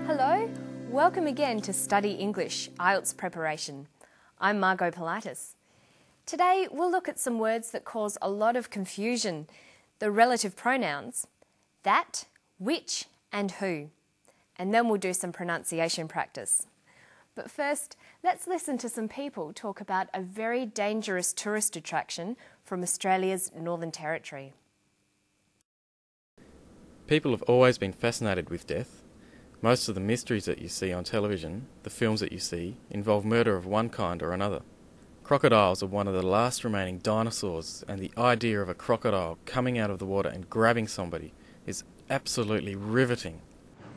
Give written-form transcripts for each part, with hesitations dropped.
Hello, welcome again to Study English, IELTS preparation. I'm Margot Pilatus. Today we'll look at some words that cause a lot of confusion, the relative pronouns, that, which and who. And then we'll do some pronunciation practice. But first, let's listen to some people talk about a very dangerous tourist attraction from Australia's Northern Territory. People have always been fascinated with death. Most of the mysteries that you see on television, the films that you see, involve murder of one kind or another. Crocodiles are one of the last remaining dinosaurs, and the idea of a crocodile coming out of the water and grabbing somebody is absolutely riveting.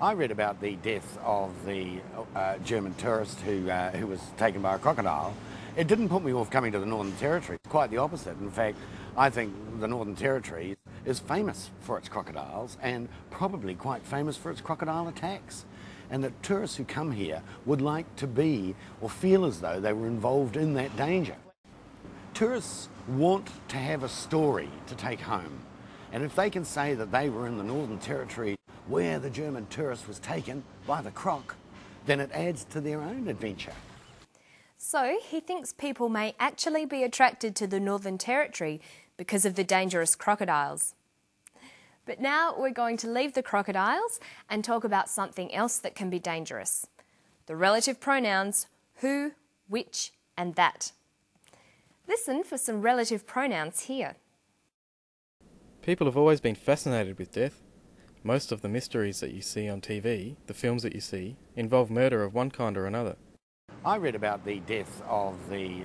I read about the death of the German tourist who was taken by a crocodile. It didn't put me off coming to the Northern Territory. Quite the opposite. In fact, I think the Northern Territory is famous for its crocodiles and probably quite famous for its crocodile attacks. And that tourists who come here would like to be or feel as though they were involved in that danger. Tourists want to have a story to take home. And if they can say that they were in the Northern Territory where the German tourist was taken by the croc, then it adds to their own adventure. So he thinks people may actually be attracted to the Northern Territory because of the dangerous crocodiles. But now we're going to leave the crocodiles and talk about something else that can be dangerous. The relative pronouns who, which and that. Listen for some relative pronouns here. People have always been fascinated with death. Most of the mysteries that you see on TV, the films that you see, involve murder of one kind or another. I read about the death of the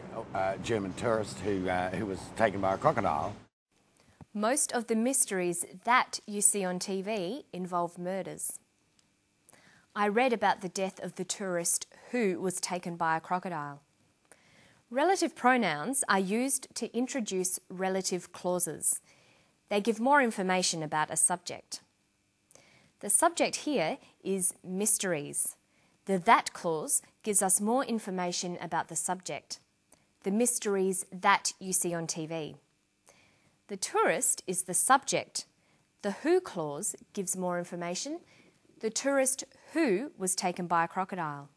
German tourist who was taken by a crocodile. Most of the mysteries that you see on TV involve murders. I read about the death of the tourist who was taken by a crocodile. Relative pronouns are used to introduce relative clauses. They give more information about a subject. The subject here is mysteries. The that clause gives us more information about the subject. The mysteries that you see on TV. The tourist is the subject. The who clause gives more information. The tourist who was taken by a crocodile.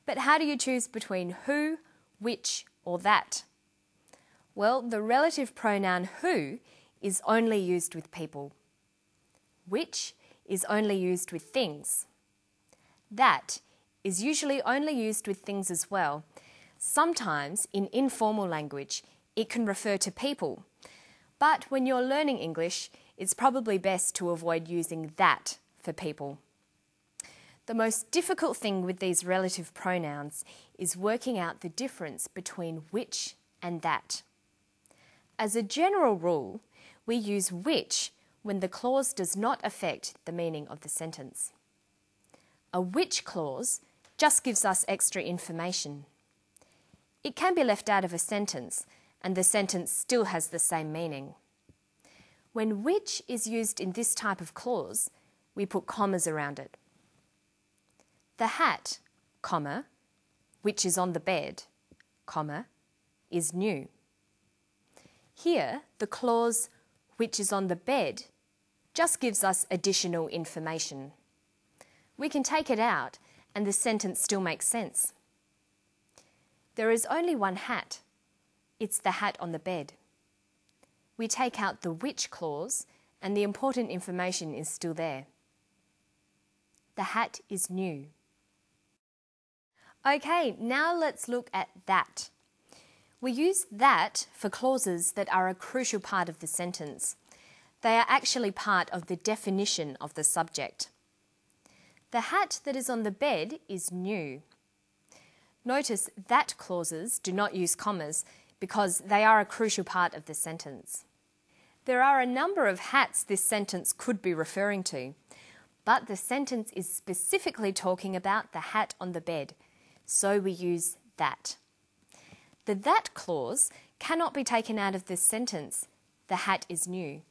But how do you choose between who, which or that? Well, the relative pronoun who is only used with people. Which is only used with things. That is usually only used with things as well. Sometimes, in informal language, it can refer to people. But when you're learning English, it's probably best to avoid using that for people. The most difficult thing with these relative pronouns is working out the difference between which and that. As a general rule, we use which when the clause does not affect the meaning of the sentence. A which clause just gives us extra information. It can be left out of a sentence and the sentence still has the same meaning. When which is used in this type of clause, we put commas around it. The hat, comma, which is on the bed, comma, is new. Here, the clause which is on the bed just gives us additional information. We can take it out and the sentence still makes sense. There is only one hat. It's the hat on the bed. We take out the which clause and the important information is still there. The hat is new. Okay, now let's look at that. We use that for clauses that are a crucial part of the sentence. They are actually part of the definition of the subject. The hat that is on the bed is new. Notice that clauses do not use commas because they are a crucial part of the sentence. There are a number of hats this sentence could be referring to, but the sentence is specifically talking about the hat on the bed, so we use that. The that clause cannot be taken out of this sentence. The hat is new.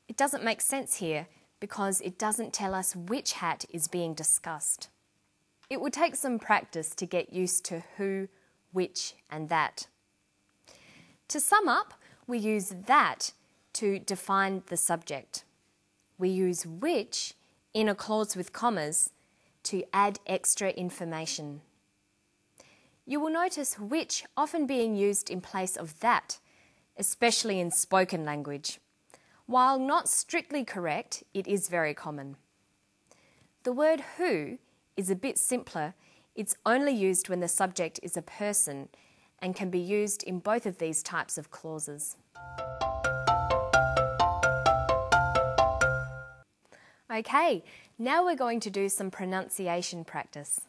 It doesn't make sense here because it doesn't tell us which hat is being discussed. It would take some practice to get used to who, which and that. To sum up, we use that to define the subject. We use which in a clause with commas to add extra information. You will notice which often being used in place of that, especially in spoken language. While not strictly correct, it is very common. The word who is a bit simpler. It's only used when the subject is a person and can be used in both of these types of clauses. Okay, now we're going to do some pronunciation practice.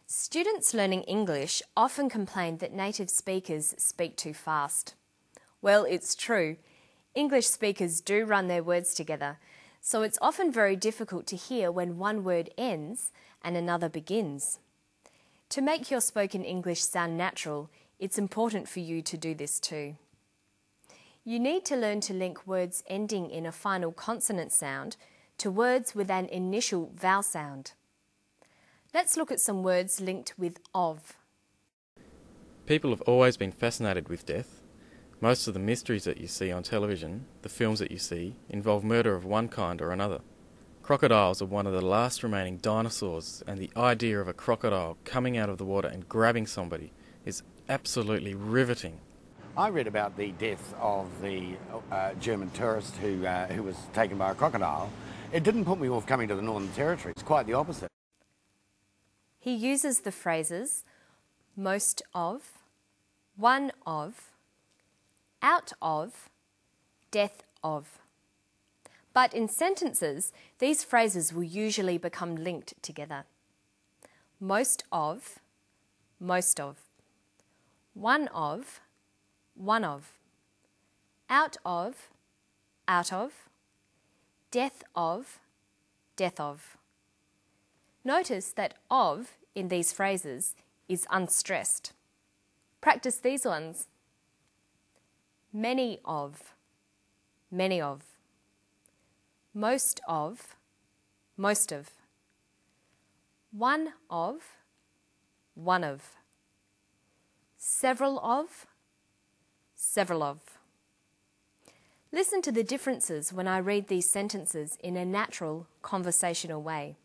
Students learning English often complain that native speakers speak too fast. Well, it's true. English speakers do run their words together, so it's often very difficult to hear when one word ends and another begins. To make your spoken English sound natural, it's important for you to do this too. You need to learn to link words ending in a final consonant sound to words with an initial vowel sound. Let's look at some words linked with of. People have always been fascinated with death. Most of the mysteries that you see on television, the films that you see, involve murder of one kind or another. Crocodiles are one of the last remaining dinosaurs, and the idea of a crocodile coming out of the water and grabbing somebody is absolutely riveting. I read about the death of the German tourist who was taken by a crocodile. It didn't put me off coming to the Northern Territory. It's quite the opposite. He uses the phrases most of, one of, out of, death of. But in sentences, these phrases will usually become linked together. Most of, most of. One of, one of. Out of, out of. Death of, death of. Notice that of in these phrases is unstressed. Practice these ones. Many of, many of. Most of, most of. One of, one of. Several of, several of. Listen to the differences when I read these sentences in a natural, conversational way.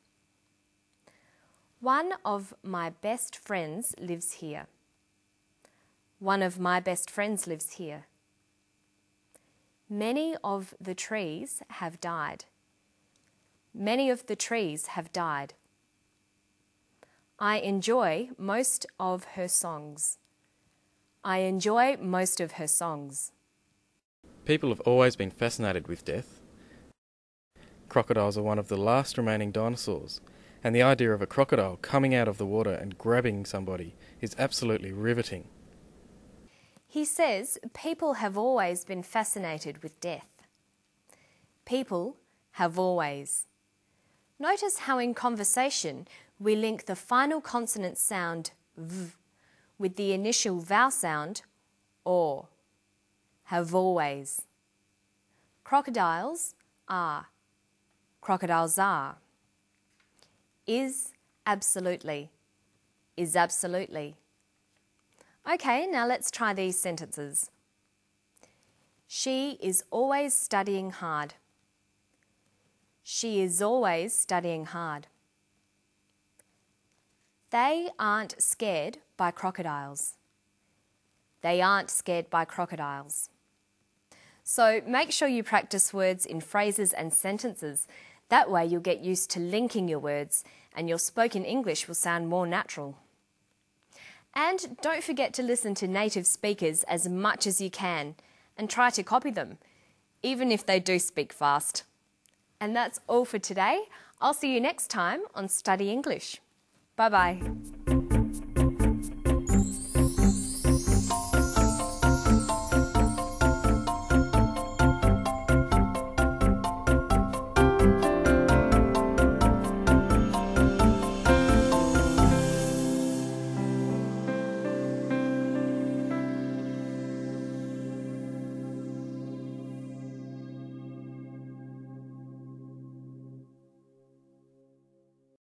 One of my best friends lives here. One of my best friends lives here. Many of the trees have died. Many of the trees have died. I enjoy most of her songs. I enjoy most of her songs. People have always been fascinated with death. Crocodiles are one of the last remaining dinosaurs, and the idea of a crocodile coming out of the water and grabbing somebody is absolutely riveting. He says people have always been fascinated with death. People have always. Notice how in conversation we link the final consonant sound v with the initial vowel sound or. Have always. Crocodiles are. Crocodiles are. Is absolutely. Is absolutely. Okay, now let's try these sentences. She is always studying hard. She is always studying hard. They aren't scared by crocodiles. They aren't scared by crocodiles. So make sure you practice words in phrases and sentences. That way you'll get used to linking your words and your spoken English will sound more natural. And don't forget to listen to native speakers as much as you can and try to copy them, even if they do speak fast. And that's all for today. I'll see you next time on Study English. Bye-bye.